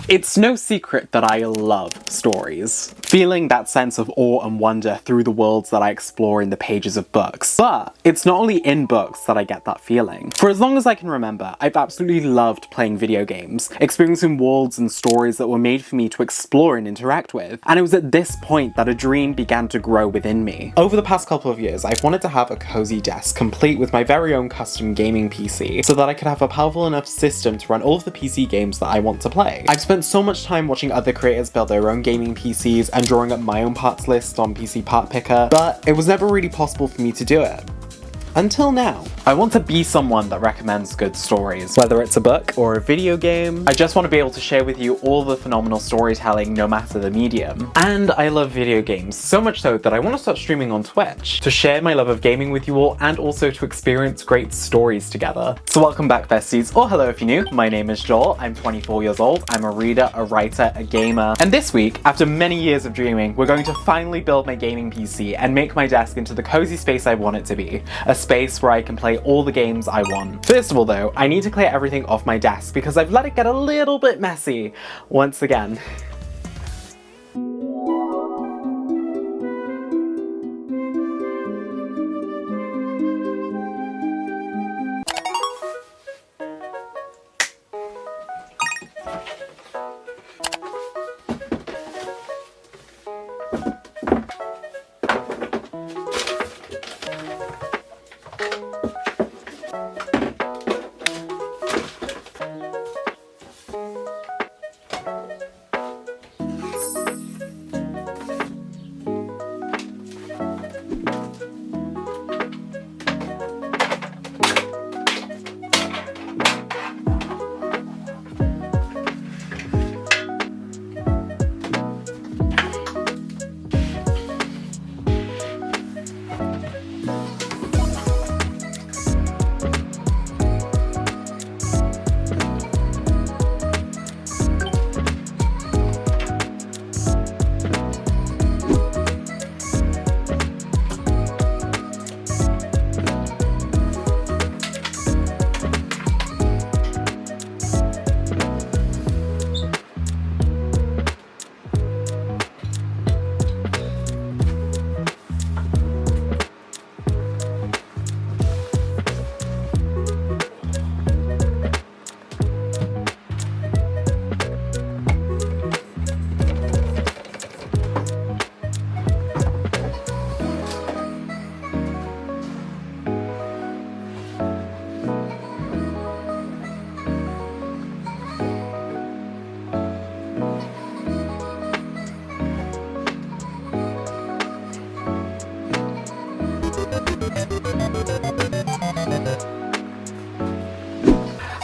It's no secret that I love stories, feeling that sense of awe and wonder through the worlds that I explore in the pages of books. But it's not only in books that I get that feeling. For as long as I can remember, I've absolutely loved playing video games, experiencing worlds and stories that were made for me to explore and interact with. And it was at this point that a dream began to grow within me. Over the past couple of years, I've wanted to have a cozy desk complete with my very own custom gaming PC so that I could have a powerful enough system to run all of the PC games that I want to play. I've spent so much time watching other creators build their own gaming PCs and drawing up my own parts list on PC Part Picker, but it was never really possible for me to do it. Until now. I want to be someone that recommends good stories, whether it's a book or a video game. I just want to be able to share with you all the phenomenal storytelling no matter the medium. And I love video games, so much so that I want to start streaming on Twitch to share my love of gaming with you all and also to experience great stories together. So welcome back, besties, or hello if you're new. My name is Joel, I'm 24 years old, I'm a reader, a writer, a gamer, and this week, after many years of dreaming, we're going to finally build my gaming PC and make my desk into the cozy space I want it to be. A space where I can play all the games I want. First of all though, I need to clear everything off my desk because I've let it get a little bit messy once again.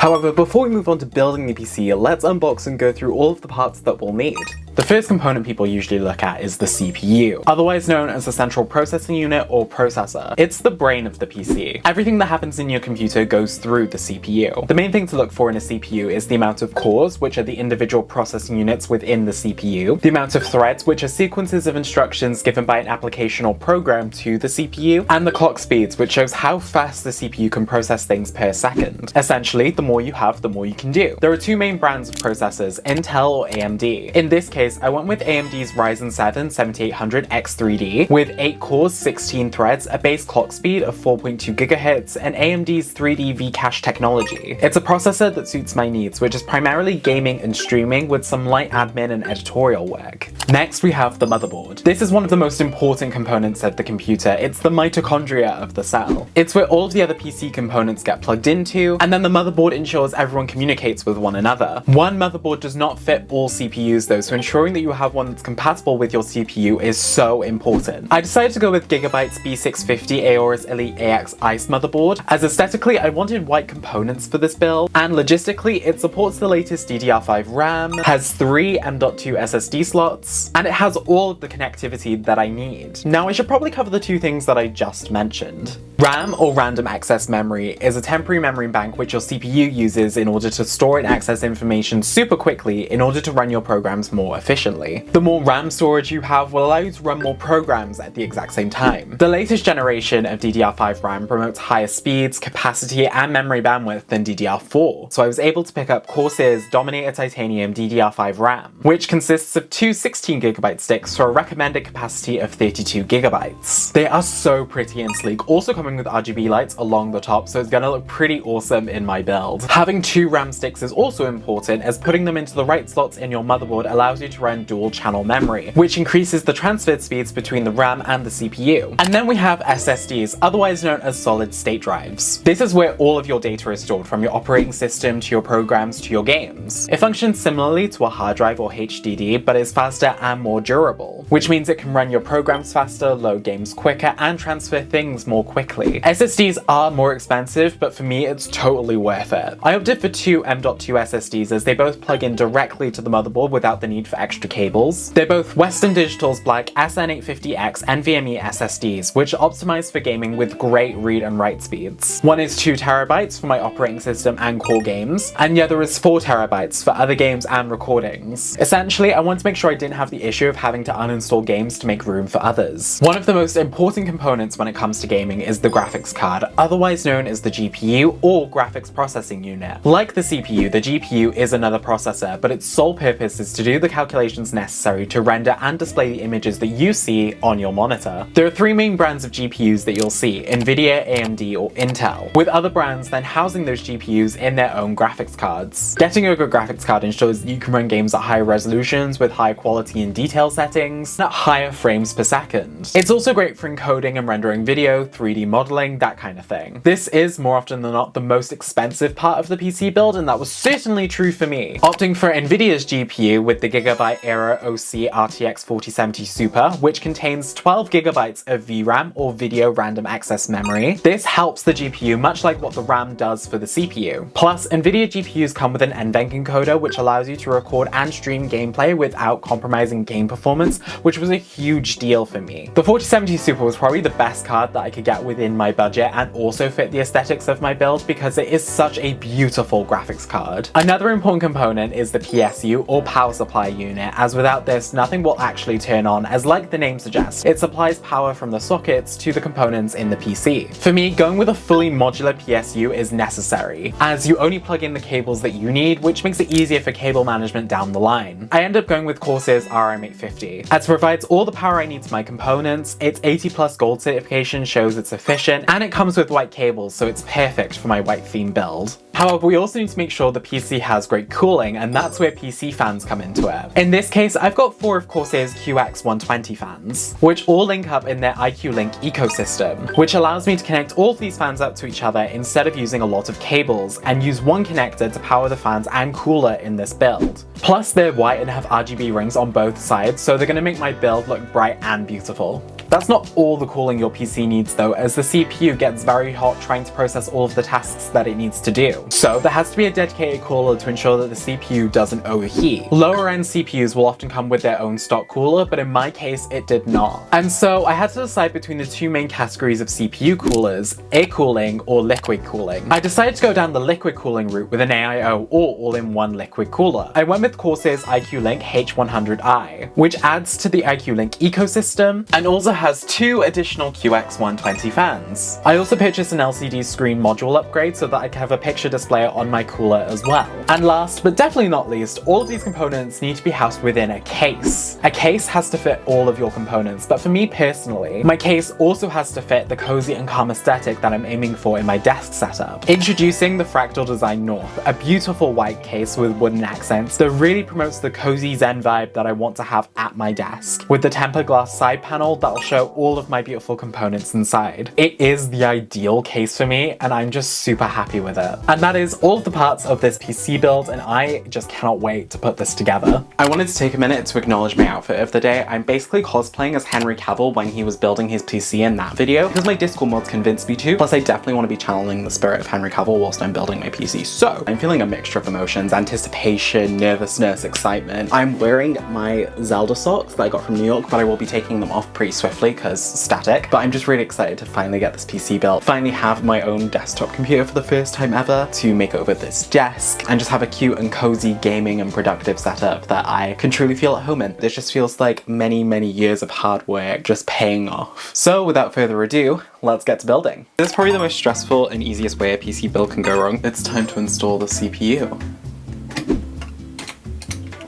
However, before we move on to building the PC, let's unbox and go through all of the parts that we'll need. The first component people usually look at is the CPU, otherwise known as the central processing unit or processor. It's the brain of the PC. Everything that happens in your computer goes through the CPU. The main thing to look for in a CPU is the amount of cores, which are the individual processing units within the CPU, the amount of threads, which are sequences of instructions given by an application or program to the CPU, and the clock speeds, which shows how fast the CPU can process things per second. Essentially, the more you have, the more you can do. There are two main brands of processors, Intel or AMD. In this case, I went with AMD's Ryzen 7 7800X 3D with 8 cores, 16 threads, a base clock speed of 4.2 GHz, and AMD's 3D V-Cache technology. It's a processor that suits my needs, which is primarily gaming and streaming with some light admin and editorial work. Next, we have the motherboard. This is one of the most important components of the computer. It's the mitochondria of the cell. It's where all of the other PC components get plugged into, and then the motherboard ensures everyone communicates with one another. One motherboard does not fit all CPUs though, so ensuring that you have one that's compatible with your CPU is so important. I decided to go with Gigabyte's B650 AORUS Elite AX Ice motherboard, as aesthetically I wanted white components for this build, and logistically it supports the latest DDR5 RAM, has 3 M.2 SSD slots, and it has all of the connectivity that I need. Now I should probably cover the two things that I just mentioned. RAM, or random access memory, is a temporary memory bank which your CPU uses in order to store and access information super quickly in order to run your programs more efficiently. The more RAM storage you have will allow you to run more programs at the exact same time. The latest generation of DDR5 RAM promotes higher speeds, capacity, and memory bandwidth than DDR4, so I was able to pick up Corsair's Dominator Titanium DDR5 RAM, which consists of two 16GB sticks for a recommended capacity of 32GB. They are so pretty and sleek, also coming with RGB lights along the top, so it's gonna look pretty awesome in my build. Having two RAM sticks is also important, as putting them into the right slots in your motherboard allows you to run dual channel memory, which increases the transfer speeds between the RAM and the CPU. And then we have SSDs, otherwise known as solid state drives. This is where all of your data is stored, from your operating system to your programs to your games. It functions similarly to a hard drive or HDD, but is faster and more durable, which means it can run your programs faster, load games quicker, and transfer things more quickly. SSDs are more expensive, but for me it's totally worth it. I opted for two M.2 SSDs as they both plug in directly to the motherboard without the need for extra cables. They're both Western Digital's Black SN850X NVMe SSDs, which are optimized for gaming with great read and write speeds. One is 2TB for my operating system and core games, and the other is 4TB for other games and recordings. Essentially, I wanted to make sure I didn't have the issue of having to uninstall games to make room for others. One of the most important components when it comes to gaming is the graphics card, otherwise known as the GPU or graphics processing unit. Like the CPU, the GPU is another processor, but its sole purpose is to do the calculations necessary to render and display the images that you see on your monitor. There are three main brands of GPUs that you'll see: NVIDIA, AMD, or Intel, with other brands then housing those GPUs in their own graphics cards. Getting a good graphics card ensures that you can run games at higher resolutions with high quality and detail settings, and at higher frames per second. It's also great for encoding and rendering video, 3D modeling, that kind of thing. This is, more often than not, the most expensive part of the PC build, and that was certainly true for me. Opting for NVIDIA's GPU with the Gigabyte Aero OC RTX 4070 Super, which contains 12GB of VRAM or video random access memory. This helps the GPU much like what the RAM does for the CPU. Plus, NVIDIA GPUs come with an NVENC encoder, which allows you to record and stream gameplay without compromising game performance, which was a huge deal for me. The 4070 Super was probably the best card that I could get within my budget and also fit the aesthetics of my build because it is such a beautiful graphics card. Another important component is the PSU or power supply unit, as without this nothing will actually turn on, as like the name suggests, it supplies power from the sockets to the components in the PC. For me, going with a fully modular PSU is necessary, as you only plug in the cables that you need, which makes it easier for cable management down the line. I end up going with Corsair's RM850, as it provides all the power I need to my components, its 80+ gold certification shows it's efficient, and it comes with white cables, so it's perfect for my white theme build. However, we also need to make sure the PC has great cooling, and that's where PC fans come into it. In this case, I've got 4 of Corsair's QX120 fans, which all link up in their iCUE Link ecosystem, which allows me to connect all of these fans up to each other instead of using a lot of cables, and use one connector to power the fans and cooler in this build. Plus, they're white and have RGB rings on both sides, so they're going to make my build look bright and beautiful. That's not all the cooling your PC needs though, as the CPU gets very hot trying to process all of the tasks that it needs to do. So there has to be a dedicated cooler to ensure that the CPU doesn't overheat. Lower end CPUs will often come with their own stock cooler, but in my case it did not. And so I had to decide between the two main categories of CPU coolers, air cooling or liquid cooling. I decided to go down the liquid cooling route with an AIO or all-in-one liquid cooler. I went with Corsair's iCUE LINK H100i, which adds to the iCUE Link ecosystem and also has 2 additional QX120 fans. I also purchased an LCD screen module upgrade so that I can have a picture display on my cooler as well. And last, but definitely not least, all of these components need to be housed within a case. A case has to fit all of your components, but for me personally, my case also has to fit the cozy and calm aesthetic that I'm aiming for in my desk setup. Introducing the Fractal Design North, a beautiful white case with wooden accents that really promotes the cozy zen vibe that I want to have at my desk, with the tempered glass side panel that'll show all of my beautiful components inside. It is the ideal case for me, and I'm just super happy with it. And that is all of the parts of this PC build, and I just cannot wait to put this together. I wanted to take a minute to acknowledge my outfit of the day. I'm basically cosplaying as Henry Cavill when he was building his PC in that video, because my Discord mods convinced me to, plus I definitely want to be channeling the spirit of Henry Cavill whilst I'm building my PC. So I'm feeling a mixture of emotions: anticipation, nervousness, excitement. I'm wearing my Zelda socks that I got from New York, but I will be taking them off pretty swiftly roughly because static, but I'm just really excited to finally get this PC built, finally have my own desktop computer for the first time ever, to make over this desk, and just have a cute and cozy gaming and productive setup that I can truly feel at home in. This just feels like many, many years of hard work just paying off. So without further ado, let's get to building. This is probably the most stressful and easiest way a PC build can go wrong. It's time to install the CPU.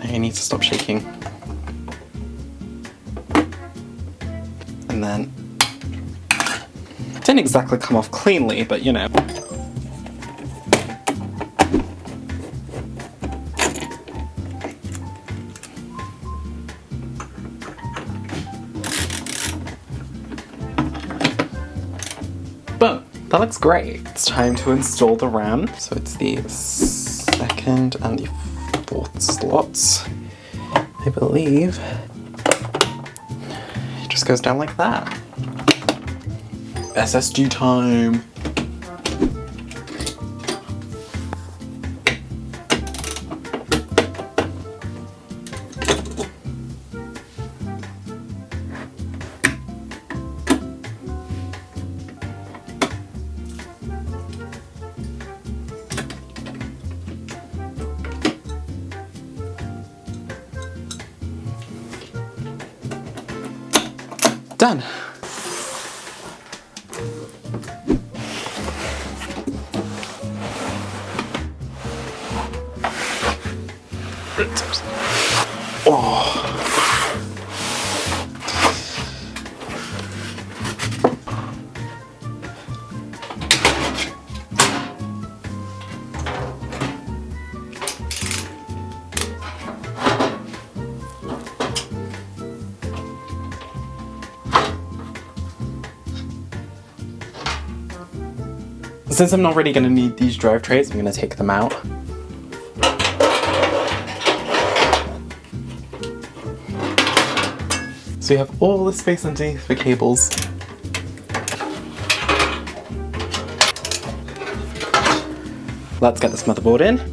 I need to stop shaking. And then, it didn't exactly come off cleanly, but you know. Boom, that looks great. It's time to install the RAM. So it's the 2nd and the 4th slots, I believe. It just goes down like that. SSD time. Done. Oh. Since I'm not really going to need these drive trays, I'm going to take them out. So you have all the space underneath the cables. Let's get this motherboard in.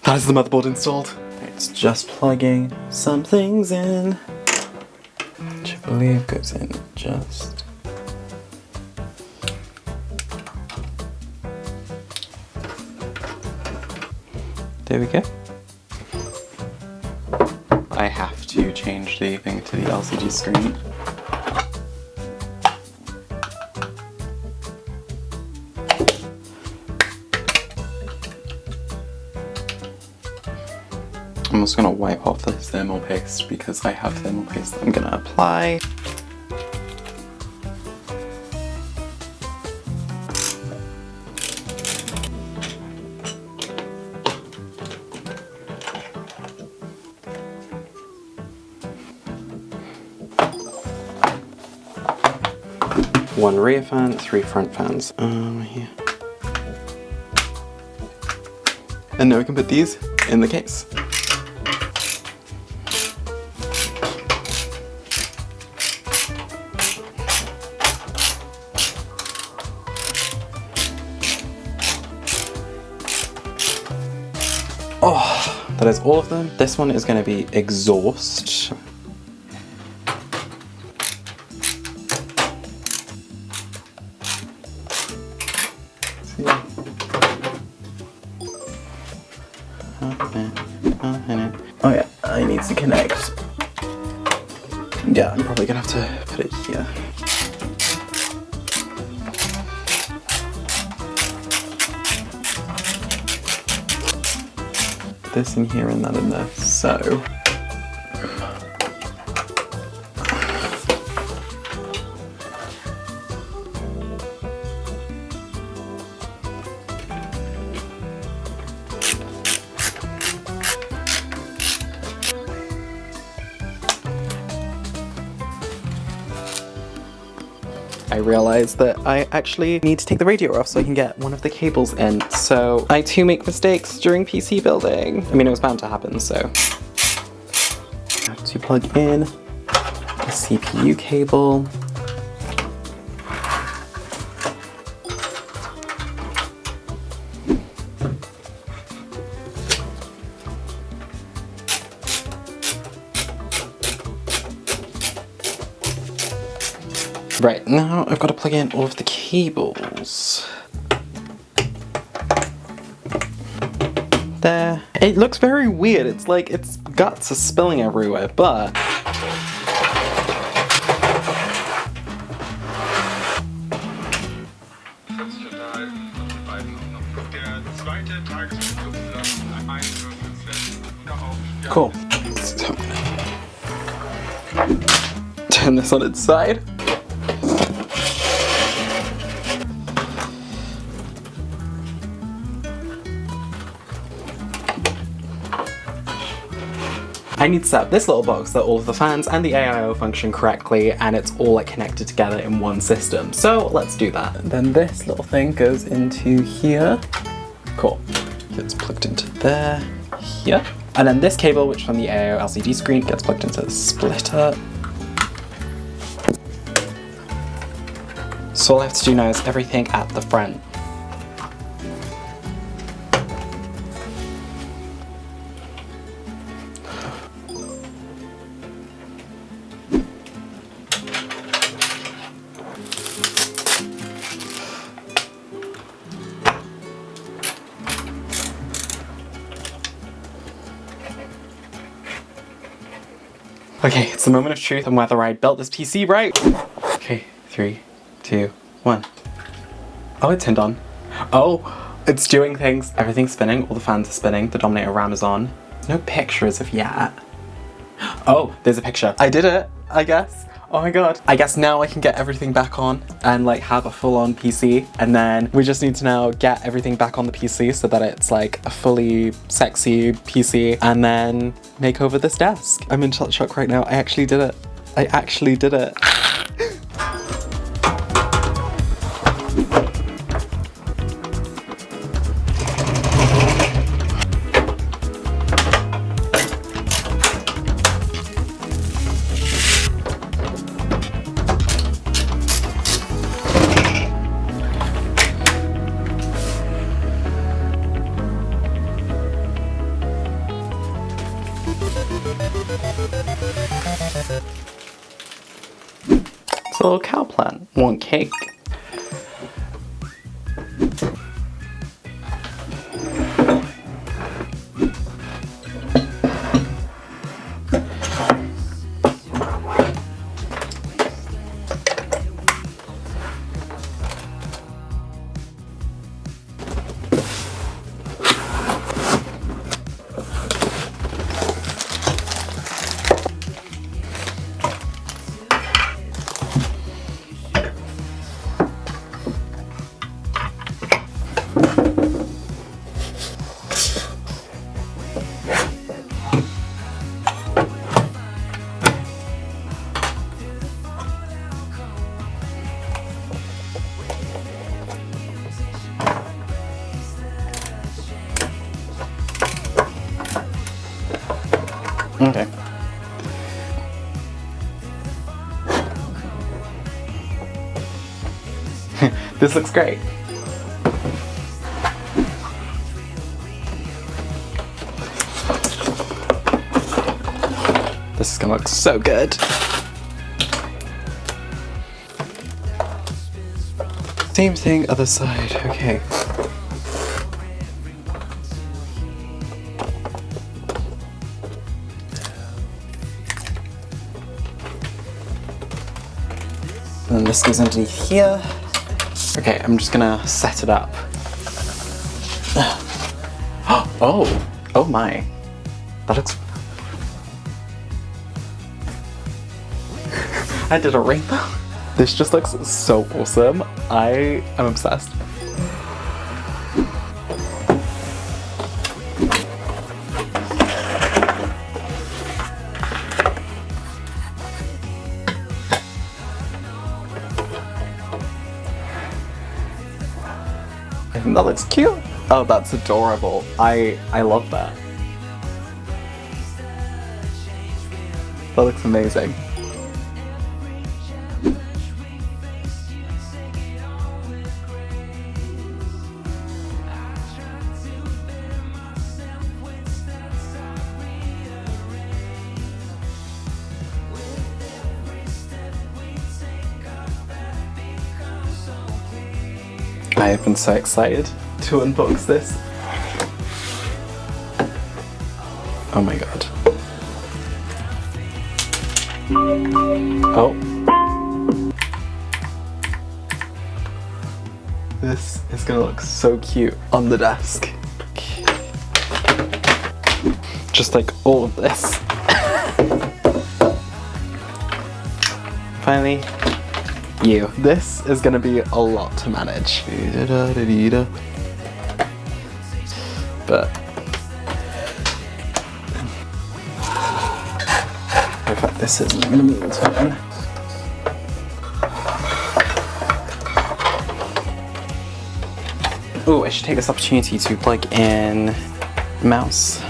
That is the motherboard installed. It's just plugging some things in, which I believe goes in just... There we go. I have to change the thing to the LCD screen. I'm just gonna wipe off this thermal paste because I have thermal paste that I'm gonna apply. One rear fan, 3 front fans. Here. And now we can put these in the case. Oh, that is all of them. This one is going to be exhaust. Oh yeah, I need to connect. Yeah, I'm probably going to have to put it here. This in here and that in there, so I realized that I actually need to take the radio off so I can get one of the cables in. So I too make mistakes during PC building. I mean, it was bound to happen, so. I have to plug in the CPU cable. Right, now I've got to plug in all of the cables. There. It looks very weird. It's like its guts are spilling everywhere, but cool. So, turn this on its side. I need to set up this little box so that all of the fans and the AIO function correctly and it's all like connected together in one system. So let's do that. And then this little thing goes into here. Cool. Gets plugged into there, here. And then this cable, which from the AIO LCD screen, gets plugged into the splitter. So all I have to do now is everything at the front. Okay, it's the moment of truth on whether I built this PC right. Okay, 3, 2, 1. Oh, it turned on. Oh, it's doing things. Everything's spinning, all the fans are spinning, the Dominator RAM is on. There's no picture as of yet. Oh, there's a picture. I did it, I guess. Oh my god. I guess now I can get everything back on and like have a full-on PC, and then we just need to now get everything back on the PC so that it's like a fully sexy PC, and then make over this desk. I'm in shock right now. I actually did it. I actually did it. It's a little cow plant. Want cake? Okay. This looks great. This is gonna look so good. Same thing, other side, okay. And then this goes underneath here. Okay, I'm just gonna set it up. Oh my. That looks... I did a rainbow. This just looks so awesome. I am obsessed. That looks cute. Oh, that's adorable. I love that. That looks amazing. I have been so excited to unbox this. Oh my god. Oh. This is gonna look so cute on the desk. Just like all of this. Finally, you. This is gonna be a lot to manage. But in fact, this isn't gonna move the time. Oh, I should take this opportunity to plug in the mouse.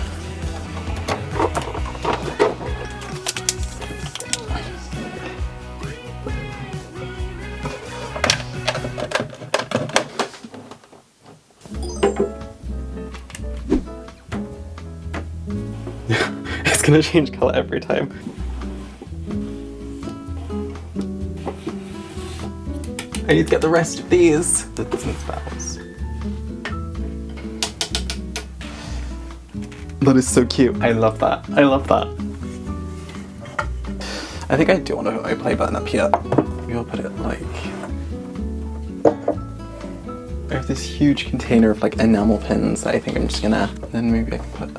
It's gonna change color every time. I need to get the rest of these. Bits and spells. That is so cute. I love that. I love that. I think I do want to put my play button up here. Maybe I'll put it like... I have this huge container of like enamel pins that I think I'm just gonna... Then maybe I can put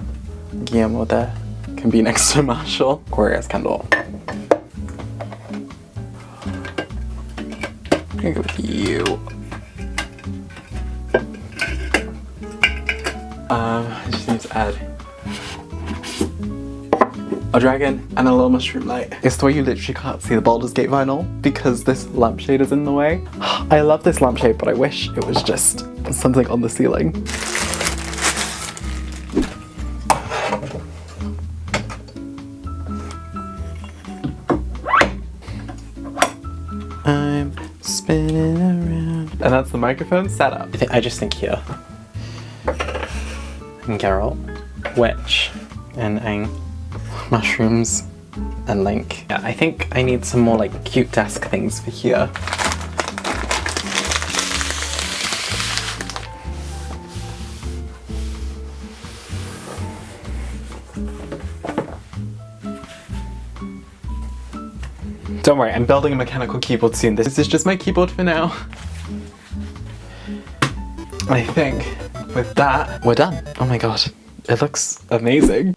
Guillermo there. Can be next to Marshall. Glorious candle. I'm gonna go with you. I just need to add a dragon and a little mushroom light. It's the way you literally can't see the Baldur's Gate vinyl because this lampshade is in the way. I love this lampshade, but I wish it was just something on the ceiling. I'm spinning around. And that's the microphone setup. I just think here. And Geralt, Witch, and Aang, mushrooms, and Link. Yeah, I think I need some more like cute desk things for here. Don't worry, I'm building a mechanical keyboard soon. This is just my keyboard for now. I think with that, we're done. Oh my god, it looks amazing.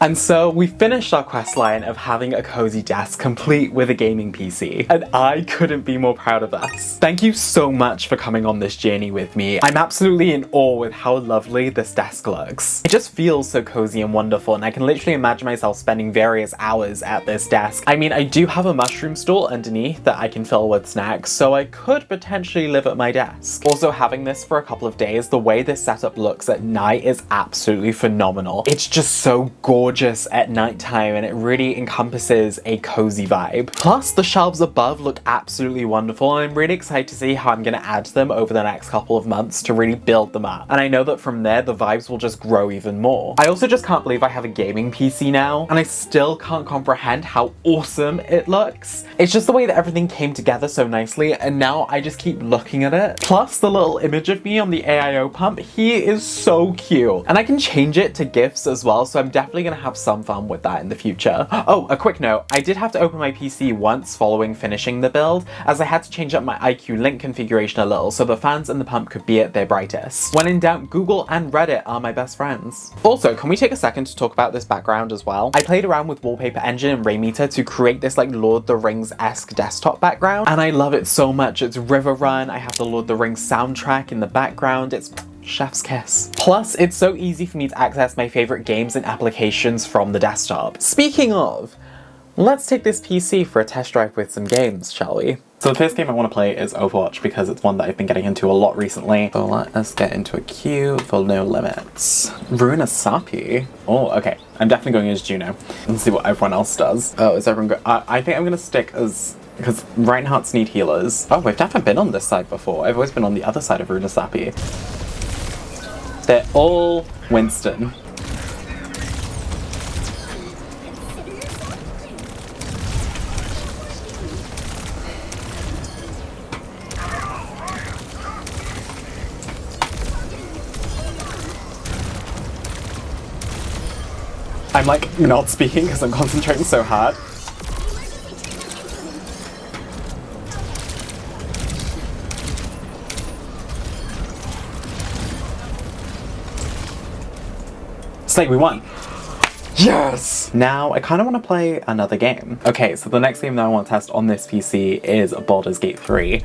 And so we finished our quest line of having a cozy desk complete with a gaming PC, and I couldn't be more proud of us. Thank you so much for coming on this journey with me. I'm absolutely in awe with how lovely this desk looks. It just feels so cozy and wonderful, and I can literally imagine myself spending various hours at this desk. I mean, I do have a mushroom stool underneath that I can fill with snacks, so I could potentially live at my desk. Also, having this for a couple of days, the way this setup looks at night is absolutely phenomenal. It's just so gorgeous at nighttime, and it really encompasses a cozy vibe. Plus, the shelves above look absolutely wonderful, and I'm really excited to see how I'm going to add to them over the next couple of months to really build them up. And I know that from there, the vibes will just grow even more. I also just can't believe I have a gaming PC now, and I still can't comprehend how awesome it looks. It's just the way that everything came together so nicely, and now I just keep looking at it. Plus, the little image of me on the AIO pump, he is so cute. And I can change it to GIFs as well, so I'm definitely going to have some fun with that in the future. Oh, a quick note, I did have to open my PC once following finishing the build, as I had to change up my iCUE link configuration a little so the fans and the pump could be at their brightest. When in doubt, Google and Reddit are my best friends. Also, can we take a second to talk about this background as well? I played around with Wallpaper Engine and Raymeter to create this like Lord of the Rings-esque desktop background, and I love it so much. It's River Run, I have the Lord of the Rings soundtrack in the background, it's chef's kiss. Plus, it's so easy for me to access my favorite games and applications from the desktop. Speaking of, let's take this PC for a test drive with some games, shall we? So the first game I want to play is Overwatch because it's one that I've been getting into a lot recently. So let us get into a queue for No Limits. Ruinasapi. Oh, okay. I'm definitely going as Juno. Let's see what everyone else does. Oh, is everyone I think I'm going to stick as... because Reinhardts need healers. Oh, we've definitely been on this side before. I've always been on the other side of Ruinasapi. They're all Winston. I'm like not speaking because I'm concentrating so hard. Slay, we won! Yes! Now, I kind of want to play another game. Okay, so the next game that I want to test on this PC is Baldur's Gate 3.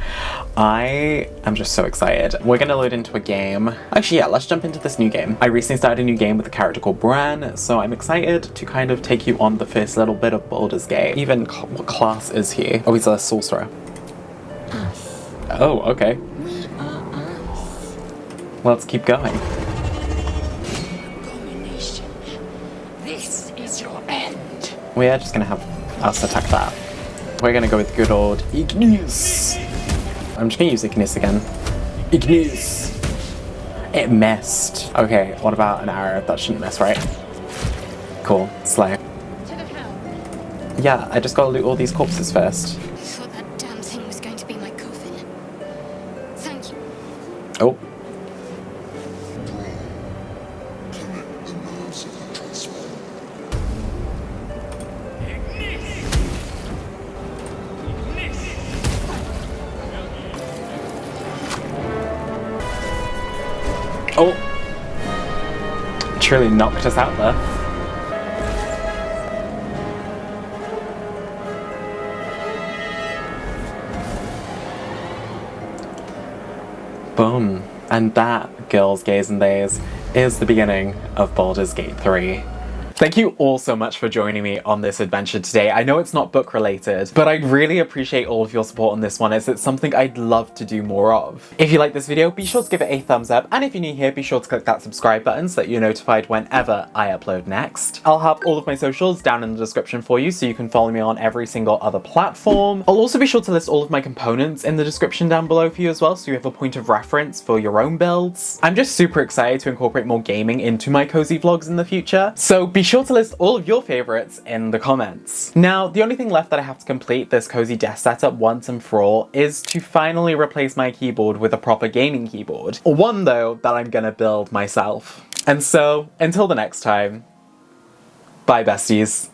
I am just so excited. We're going to load into a game. Actually, yeah, let's jump into this new game. I recently started a new game with a character called Bran, so I'm excited to kind of take you on the first little bit of Baldur's Gate. Even what class is he? Oh, he's a sorcerer. Us. Oh, okay. We are us. Let's keep going. This is your end. We are just gonna have us attack that. We're gonna go with good old Ignis. I'm just gonna use Ignis again. Ignis! It missed. Okay, what about an arrow? That shouldn't miss, right? Cool. Slay. To the hell. Yeah, I just gotta loot all these corpses first. Thought that damn thing was going to be my coffin. Thank you. Oh. Oh! Truly knocked us out there. Boom. And that, girls, gays and theys, is the beginning of Baldur's Gate 3. Thank you all so much for joining me on this adventure today. I know it's not book related, but I really appreciate all of your support on this one as it's something I'd love to do more of. If you like this video, be sure to give it a thumbs up, and if you're new here, be sure to click that subscribe button so that you're notified whenever I upload next. I'll have all of my socials down in the description for you so you can follow me on every single other platform. I'll also be sure to list all of my components in the description down below for you as well so you have a point of reference for your own builds. I'm just super excited to incorporate more gaming into my cozy vlogs in the future, so be sure to list all of your favorites in the comments. Now, the only thing left that I have to complete this cozy desk setup once and for all is to finally replace my keyboard with a proper gaming keyboard. One, though, that I'm gonna build myself. And so, until the next time, bye besties.